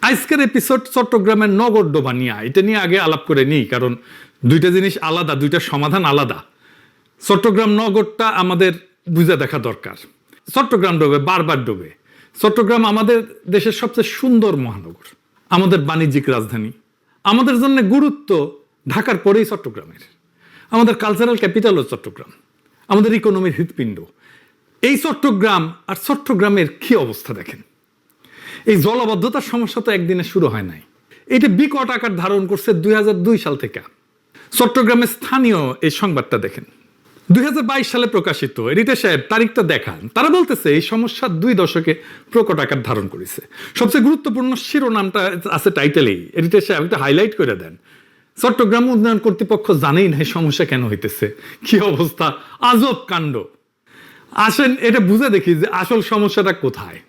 আজকের এপিসোড চট্টগ্রামের নগরডোবা নিয়ে, এটা নিয়ে আগে আলাপ করে নিই, কারণ দুইটা জিনিস আলাদা, দুইটা সমাধান আলাদা। চট্টগ্রাম নগরটা আমাদের বুঝে দেখা দরকার। চট্টগ্রাম ডোবে, বারবার ডোবে। চট্টগ্রাম আমাদের দেশের সবচেয়ে সুন্দর মহানগর, আমাদের বাণিজ্যিক রাজধানী, আমাদের জন্য গুরুত্ব ঢাকার পরেই চট্টগ্রামের, আমাদের কালচারাল ক্যাপিটালও চট্টগ্রাম, আমাদের ইকোনমির হৃৎপিণ্ড। এই চট্টগ্রাম আর চট্টগ্রামের কি অবস্থা দেখেন। এই জলাবদ্ধতার সমস্যা তো একদিনে শুরু হয় নাই, এটা বিকট আকার ধারণ করছে 2002 সাল থেকে। চট্টগ্রামের স্থানীয় এই সংবাদটা দেখেন, 2022 সালে প্রকাশিত। এডিটর সাহেব তারিখটা দেখান। তারা বলতেছে এই সমস্যা 2 দশকে প্রকট আকার ধারণ করেছে। সবচেয়ে গুরুত্বপূর্ণ শিরোনামটা আছে টাইটেলেই। এডিটর সাহেব একটা হাইলাইট করে দেন। চট্টগ্রাম উন্নয়ন কর্তৃপক্ষ জানেই না এই সমস্যা কেন হইতেছে, কি অবস্থা, আজব কাণ্ড। আসেন এটা বুঝে দেখি যে আসল সমস্যাটা কোথায়।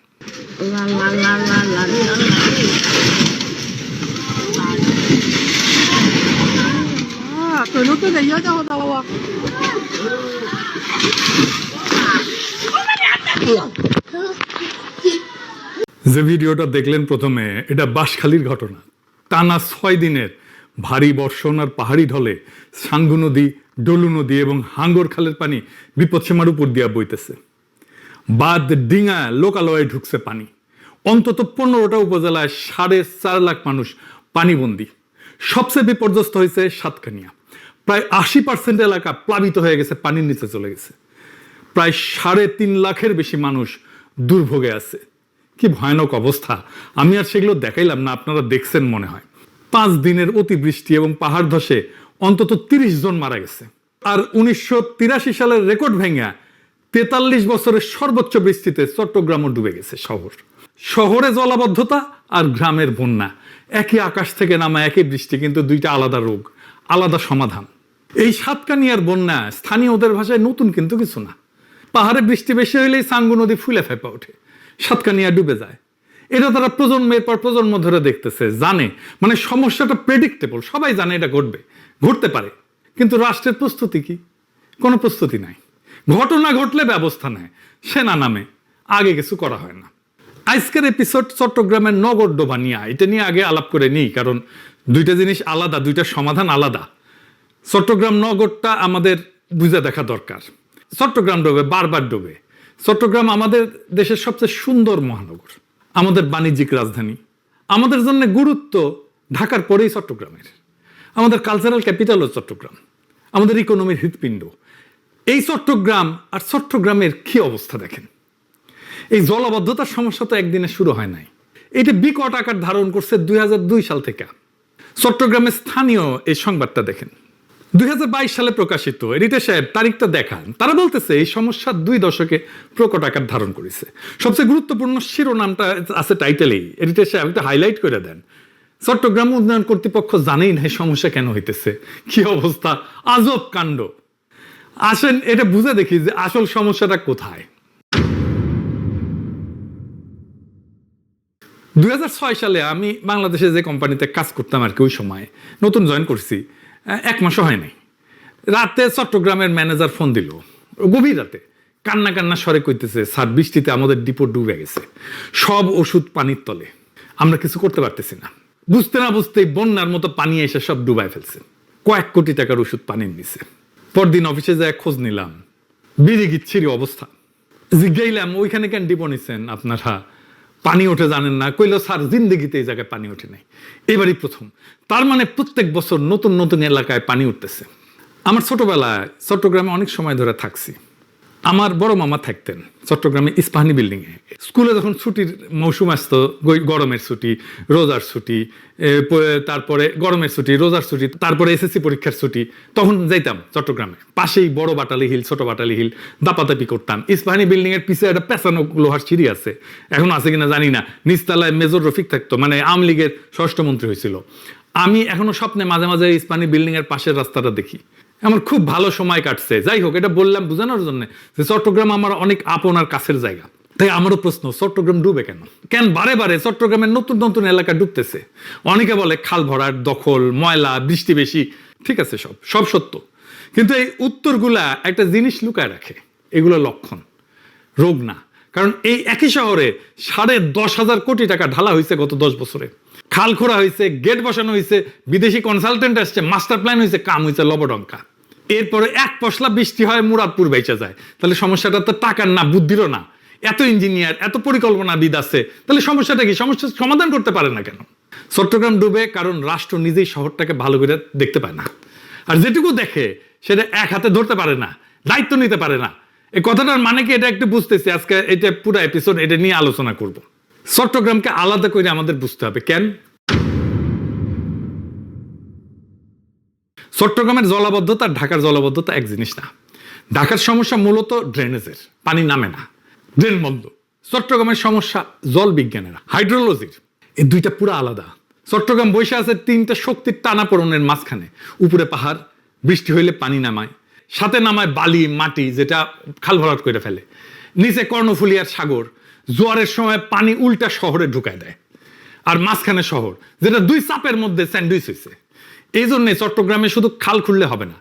যে ভিডিওটা দেখলেন প্রথমে, এটা বাঁশখালীর ঘটনা। টানা 6 দিনের ভারী বর্ষণ আর পাহাড়ি ঢলে সাঙ্গু নদী, ডলু নদী এবং হাঙ্গর খালের পানি বিপদসীমার উপর দিয়া বইতেছে। বাদ ডিঙা লোকালয়ে ঢুকছে পানি। অন্তত 15টা উপজেলায় 4.5 লাখ মানুষ পানিবন্দী। সবচেয়ে বিপর্যস্ত হয়েছে সাতকানিয়া। প্রায় 80% এলাকা প্লাবিত হয়ে গেছে, পানির নিচে চলে গেছে। প্রায় 3.5 লাখের বেশি মানুষ দুর্ভোগে আছে। কি ভয়ানক অবস্থা। আমি আর সেগুলো দেখাইলাম না, আপনারা দেখছেন মনে হয়। 5 দিনের অতিবৃষ্টি এবং পাহাড় ধসে অন্তত 30 জন মারা গেছে। আর 1983 সালের রেকর্ড ভেঙে 43 বছরের সর্বোচ্চ বৃষ্টিতে চট্টগ্রামও ডুবে গেছে শহর। শহরে জলাবদ্ধতা আর গ্রামের বন্যা, একই আকাশ থেকে নামা একই বৃষ্টি, কিন্তু দুইটা আলাদা রোগ, আলাদা সমাধান। এই সাতকানিয়ার বন্যা স্থানীয়দের ভাষায় নতুন কিন্তু কিছু না। পাহাড়ে বৃষ্টি বেশি হইলেই সাঙ্গু নদী ফুলে ফেপে ওঠে, সাতকানিয়া ডুবে যায়। এটা তারা প্রজন্মের পর প্রজন্ম ধরে দেখতেছে, জানে, মানে সমস্যাটা প্রেডিক্টেবল, সবাই জানে এটা ঘটবে, ঘটতে পারে। কিন্তু রাষ্ট্রের প্রস্তুতি কি? কোনো প্রস্তুতি নাই। ঘটনা ঘটলে ব্যবস্থা নেয়, সেনা নামে, আগে কিছু করা হয় না। আজকের এপিসোড চট্টগ্রামের নগরডোবা নিয়ে, এটা নিয়ে আগে আলাপ করে নিই, কারণ দুইটা জিনিস আলাদা, দুইটা সমাধান আলাদা। চট্টগ্রাম নগরটা আমাদের বুঝে দেখা দরকার। চট্টগ্রাম ডোবে, বারবার ডোবে। চট্টগ্রাম আমাদের দেশের সবচেয়ে সুন্দর মহানগর, আমাদের বাণিজ্যিক রাজধানী, আমাদের জন্য গুরুত্ব ঢাকার পরেই চট্টগ্রামের, আমাদের কালচারাল ক্যাপিটালও চট্টগ্রাম, আমাদের ইকোনমির হৃৎপিণ্ড। এই চট্টগ্রাম আর চট্টগ্রামের কি অবস্থা দেখেন। এই জলাবদ্ধতার সমস্যা তো একদিনে শুরু হয় নাই, এটা বিকট আকার ধারণ করছে 2002 সাল থেকে। চট্টগ্রামের স্থানীয় এই সংবাদটা দেখেন, 2022 সালে প্রকাশিত। এডিটর সাহেব তারিখটা দেখান। তারা বলতেছে এই সমস্যা 2 দশকে প্রকট আকার ধারণ করেছে। সবচেয়ে গুরুত্বপূর্ণ শিরোনামটা আছে টাইটেলেই। এডিটর সাহেব একটা হাইলাইট করে দেন। চট্টগ্রাম উন্নয়ন কর্তৃপক্ষ জানেই না এই সমস্যা কেন হইতেছে, কি অবস্থা, আজব কাণ্ড। আসেন এটা বুঝে দেখি যে আসল সমস্যাটা কোথায়। 2006 সালে আমি বাংলাদেশে যে কোম্পানিতে কাজ করতাম আর কি, ওই সময় নতুন জয়েন করছি, 1 মাসও হয় নাই। রাতে চট্টগ্রামের ম্যানেজার ফোন দিল, গভীর রাতে, কান্না কান্না স্বরে কইতেছে, স্যার বৃষ্টিতে আমাদের ডিপো ডুবে গেছে, সব ওষুধ পানির তলে, আমরা কিছু করতে পারতেছি না। বুঝতে না বুঝতেই বন্যার মতো পানি এসে সব ডুবাই ফেলছে, কয়েক কোটি টাকার ওষুধ পানির নিচে। পরদিন অফিসে যায় খোঁজ নিলাম, বিড়ি গিচ্ছিরি অবস্থা। জিজ্ঞাইলাম ওইখানে কেন ডিপো নিচ্ছেন আপনারা, পানি ওঠে জানেন না? কইল স্যার জিন্দগিতে এই জায়গায় পানি ওঠে নাই, এবারই প্রথম। তার মানে প্রত্যেক বছর নতুন নতুন এলাকায় পানি উঠতেছে। আমার ছোটবেলায় চট্টগ্রামে অনেক সময় ধরে থাকছি। আমার বড় মামা থাকতেন চট্টগ্রামে ইস্পাহানি বিল্ডিংয়ে। স্কুলে যখন ছুটির মৌসুম আসতো, গরমের ছুটি, রোজার ছুটি, তারপরে গরমের ছুটি, রোজার ছুটি, তারপরে এসএসসি পরীক্ষার ছুটি, তখন যাইতাম চট্টগ্রামে। পাশেই বড় বাটালি হিল, ছোট বাটালি হিল, দাপাদাপি করতাম। ইস্পাহানি বিল্ডিংয়ের পিছিয়ে একটা পেছানো লোহার সিঁড়ি আছে, এখন আছে কিনা জানি না। নিচতলায় মেজর রফিক থাকতো, মানে আওয়ামী লীগের স্বরাষ্ট্রমন্ত্রী হয়েছিল। আমি এখনো স্বপ্নে মাঝে মাঝে ইস্পাহানি বিল্ডিংয়ের পাশের রাস্তাটা দেখি। আমার খুব ভালো সময় কাটছে। যাই হোক, এটা বললাম বোঝানোর জন্য যে চট্টগ্রাম আমার অনেক আপন আর কাছের জায়গা। তাই আমারও প্রশ্ন, চট্টগ্রাম ডুবে কেন? কেন বারে বারে চট্টগ্রামের নতুন নতুন এলাকা ডুবতেছে? অনেকে বলে খাল ভরাট, দখল, ময়লা, বৃষ্টি বেশি। ঠিক আছে, সব সত্য, কিন্তু এই উত্তরগুলা একটা জিনিস লুকায় রাখে। এগুলো লক্ষণ, রোগ না। কারণ এই একই শহরে 10,500 কোটি টাকা ঢালা হয়েছে গত 10 বছরে। খাল খোঁড়া হয়েছে, গেট বসানো হয়েছে, বিদেশি কনসালটেন্ট আসছে, মাস্টার প্ল্যান হয়েছে, কাম হয়েছে লবডঙ্কা। এরপরে এক পশলা বৃষ্টি হয়, মুরাদপুর বেঁচে যায়। তাহলে সমস্যাটা তো টাকার না, বুদ্ধিরও না। এত ইঞ্জিনিয়ার, এত পরিকল্পনাবিদ আছে, তাহলে সমস্যাটা কি? সমস্যার সমাধান করতে পারে না কেন? চট্টগ্রাম ডুবে কারণ রাষ্ট্র নিজেই শহরটাকে ভালো করে দেখতে পায় না, আর যেটুকু দেখে সেটা এক হাতে ধরতে পারে না, দায়িত্ব নিতে পারে না। এই কথাটার মানে কি এটা একটু বুঝতেছি। আজকে এটা পুরো এপিসোড এটা নিয়ে আলোচনা করব। চট্টগ্রামকে আলাদা করে আমাদের বুঝতে হবে। কেন? চট্টগ্রামের জলাবদ্ধতা আর ঢাকার জলাবদ্ধতা এক জিনিস না। ঢাকার সমস্যা মূলত ড্রেনেজের, পানি নামে না, ড্রেন বন্ধ। চট্টগ্রামের সমস্যা জল বিজ্ঞানের, হাইড্রোলজির। এই দুইটা পুরো আলাদা। চট্টগ্রাম বসে আছে তিনটা শক্তির টানাপোড়েনের মাঝখানে। উপরে পাহাড়, বৃষ্টি হইলে পানি নামায়, সাথে নামায় বালি মাটি যেটা খাল ভরাট করে ফেলে, নিচে কর্ণফুলিয়ার সাগর, জোয়ারের সময় পানি উল্টা শহরে ঢুকায় দেয়, আর মাঝখানে শহর যেটা দুই চাপের মধ্যে স্যান্ডউইচ হয়েছে। এই জন্যে চট্টগ্রামে শুধু খাল খুললে হবে না,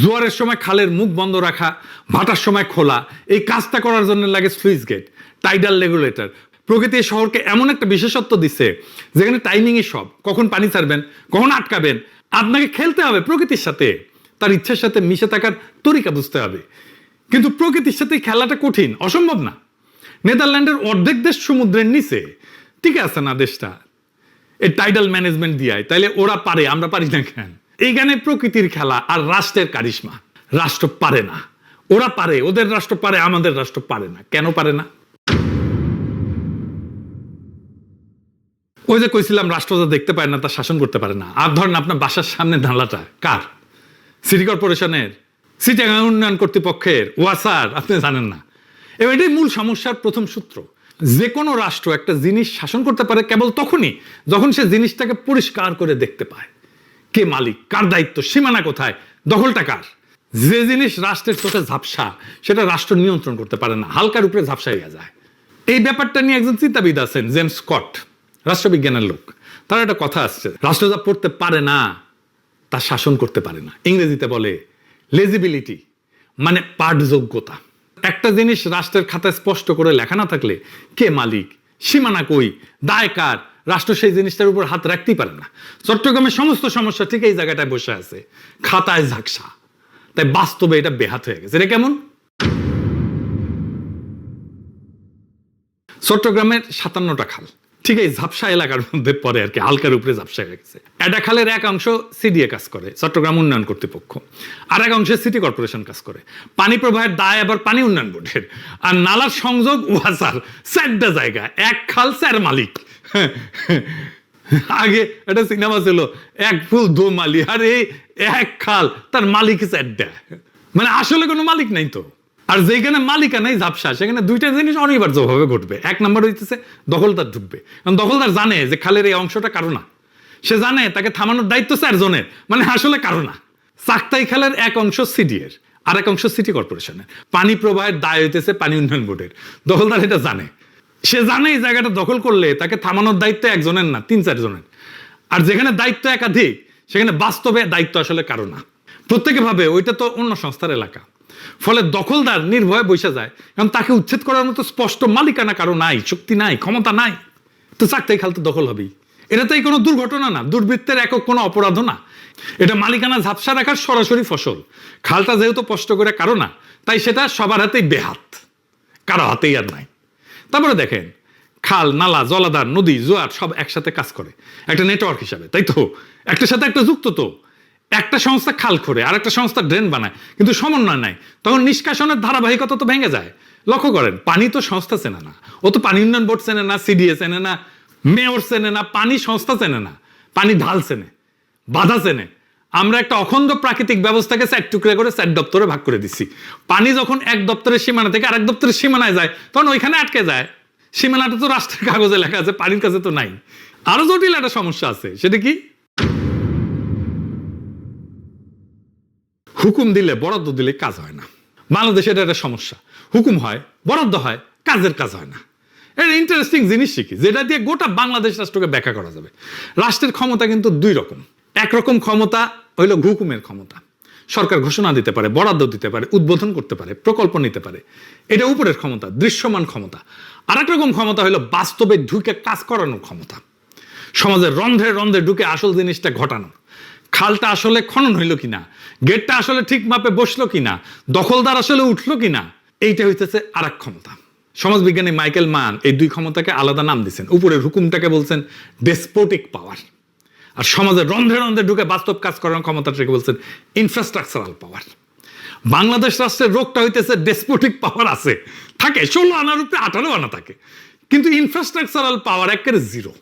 জোয়ারের সময় খালের মুখ বন্ধ রাখা, ভাটার সময় খোলা, এই কাজটা করার জন্য লাগে স্লুইস গেট, টাইডাল রেগুলেটর। প্রকৃতি শহরকে এমন একটা বিশেষত্ব দিচ্ছে যেখানে টাইমিংই সব। কখন পানি ছাড়বেন, কখন আটকাবেন, আপনাকে খেলতে হবে প্রকৃতির সাথে, তার ইচ্ছার সাথে মিশে থাকার তরিকা বুঝতে হবে। কিন্তু প্রকৃতির সাথে খেলাটা কঠিন, অসম্ভব না। নেদারল্যান্ডের অর্ধেক দেশ সমুদ্রের নিচে, ঠিক আছে না দেশটা, এই টাইডাল ম্যানেজমেন্ট দিয়ে, তাইলে ওরা পারে, আমরা পারি না কেন? এইখানে প্রকৃতির খেলা আর রাষ্ট্রের কারিশমা। রাষ্ট্র পারে না, ওরা পারে, ওদের রাষ্ট্র পারে, আমাদের রাষ্ট্র পারে না। কেন পারে না? ওই যে কইছিলাম রাষ্ট্র যা দেখতে পায় না তা শাসন করতে পারে না। আর ধরেন আপনার বাসার সামনে নালাটা কার? সিটি কর্পোরেশনের, চিটাগাং উন্নয়ন কর্তৃপক্ষের, ওয়াসার, আপনি জানেন না। এটাই মূল সমস্যার প্রথম সূত্র। যে কোনো রাষ্ট্র একটা জিনিস শাসন করতে পারে কেবল তখনই যখন সে জিনিসটাকে পরিষ্কার করে দেখতে পায়। কে মালিক, কার দায়িত্ব, সীমানা কোথায়, দখলটা কার। যে জিনিস রাষ্ট্রের চোখে ঝাপসা সেটা রাষ্ট্র নিয়ন্ত্রণ করতে পারে না, হালকার উপরে ঝাপসাইয়া যায়। এই ব্যাপারটা নিয়ে একজন চিন্তাবিদ আছেন, জেমস স্কট, রাষ্ট্রবিজ্ঞানের লোক। তার একটা কথা আসছে, রাষ্ট্র যা পড়তে পারে না তা শাসন করতে পারে না। ইংরেজিতে বলে লেজিবিলিটি, মানে পাঠযোগ্যতা। একটা জিনিস রাষ্ট্রের খাতায় স্পষ্ট করে লেখা না থাকলে কে মালিক, সীমানা কই, দায় কার, রাষ্ট্র সেই জিনিসটার উপর হাত রাখতেই পারে না। চট্টগ্রামের সমস্ত সমস্যা ঠিক এই জায়গাটায় বসে আছে, খাতায় ঝাকসা। তাই বাস্তবে এটা বেহাত হয়ে গেছে। এটা কেমন? চট্টগ্রামের 57টা খাল ঠিক এই ঝাপসা এলাকার মধ্যে পড়ে আর কি, হালকার উপরে ঝাপসা হয়ে গেছে। এটা খালের এক অংশ সিডিএ কাজ করে, চট্টগ্রাম উন্নয়ন কর্তৃপক্ষ, আর এক অংশে সিটি কর্পোরেশন কাজ করে। পানি প্রবাহের দায় আবার পানি উন্নয়ন বোর্ডের, আর নালার সংযোগ ওয়াসার। 4টা জায়গা, এক খাল 4 মালিক। আগে একটা সিনেমা ছিল, এক ফুল দো মালি, আর এই এক খাল তার মালিক 4টা। মানে আসলে কোনো মালিক নাই তো। আর যেখানে মালিকানাই ঝাপসা সেখানে দুইটা জিনিস অনিবার্যভাবে ঘটবে। এক নম্বর হইতেছে দখলদার ঢুকবে, কারণ দখলদার জানে যে খালের এই অংশটা কারো না, সে জানে তাকে থামানোর দায়িত্ব 4 জনের, মানে আসলে কারো না। চাকতাই খালের এক অংশ সিডিএর, আর এক অংশ সিটি কর্পোরেশনের। পানি প্রবাহের দায় হইতেছে পানি উন্নয়ন বোর্ডের। দখলদার এটা জানে, সে জানে এই জায়গাটা দখল করলে তাকে থামানোর দায়িত্ব একজনের না, 3-4 জনের। আর যেখানে দায়িত্ব একাধিক সেখানে বাস্তবে দায়িত্ব আসলে কারো না, প্রত্যেকে ভাবে ওইটা তো অন্য সংস্থার এলাকা। ফলে দখলদার নির্ভয়ে বসে যায়, কারণ তাকে উচ্ছেদ করার মতো স্পষ্ট মালিকানা কারো নাই, শক্তি নাই, ক্ষমতা নাই। তো চাকতাই খাল তো দখল হবেই। এটা তাই কোনো দুর্ঘটনা না, দুর্বৃত্তের একক কোনো অপরাধও না। এটা মালিকানা ঝাপসা রাখার সরাসরি ফসল। খালটা যেহেতু স্পষ্ট করে কারো না, তাই সেটা সবার হাতেই বেহাত, কারো হাতেই আর নাই। তারপরে দেখেন, খাল, নালা, জলাধার, নদী, জোয়ার সব একসাথে কাজ করে একটা নেটওয়ার্ক হিসাবে, তাই তো? একটার সাথে একটা যুক্ত তো। একটা সংস্থা খাল খোঁড়ে, আর একটা সংস্থা ড্রেন বানায়, কিন্তু সমন্বয় নাই, তখন নিষ্কাশনের ধারাবাহিকতা তো ভেঙে যায়। লক্ষ্য করেন, পানি তো সংস্থা চেনে না, ও তো পানি উন্নয়ন বোর্ড চেনে না, সিডিএ চেনে না, মেয়র চেনে না, পানি সংস্থা চেনে না, পানি ঢাল চেনে, বাধা চেনে। আমরা একটা অখণ্ড প্রাকৃতিক ব্যবস্থাকে 4 টুকরা করে 4 দপ্তরে ভাগ করে দিচ্ছি। পানি যখন এক দপ্তরের সীমানা থেকে আরেক দপ্তরের সীমানায় যায় তখন ওইখানে আটকে যায়। সীমানাটা তো রাষ্ট্রের কাগজে লেখা আছে, পানির কাছে তো নাই। আরো জটিল একটা সমস্যা আছে, সেটা কি? হুকুম দিলে, বরাদ্দ দিলে কাজ হয় না। বাংলাদেশে এটা একটা সমস্যা, হুকুম হয়, বরাদ্দ হয়, কাজের কাজ হয় না। এটা ইন্টারেস্টিং জিনিস শিখি, যেটা দিয়ে গোটা বাংলাদেশ রাষ্ট্রকে ব্যাখ্যা করা যাবে। রাষ্ট্রের ক্ষমতা কিন্তু 2 রকম। একরকম ক্ষমতা হইল হুকুমের ক্ষমতা, সরকার ঘোষণা দিতে পারে, বরাদ্দ দিতে পারে, উদ্বোধন করতে পারে, প্রকল্প নিতে পারে। এটা উপরের ক্ষমতা, দৃশ্যমান ক্ষমতা। আর এক রকম ক্ষমতা হলো বাস্তবে ঢুকে কাজ করানোর ক্ষমতা, সমাজের রন্ধ্রে রন্ধ্রে ঢুকে আসল জিনিসটা ঘটানো। খালটা আসলে খনন হইলো কিনা, গেটটা আসলে ঠিক মাপে বসলো কিনা, দখলদার আসলে উঠলো কিনা, এইটা হইতেছে আর এক ক্ষমতা। সমাজবিজ্ঞানী মাইকেল মান এই দুই ক্ষমতাকে আলাদা নাম দিচ্ছেন। উপরের হুকুমটাকে বলছেন ডেসপোটিক পাওয়ার, আর সমাজের রন্ধ্রে রন্ধ্রে ঢুকে বাস্তব কাজ করার ক্ষমতাটাকে বলছেন ইনফ্রাস্ট্রাকচারাল পাওয়ার। বাংলাদেশ রাষ্ট্রের রোগটা হইতেছে ডেসপোটিক পাওয়ার আছে, থাকে 16 আনার উপরে 18 আনা থাকে, কিন্তু ইনফ্রাস্ট্রাকচারাল পাওয়ার একেবারে জিরো।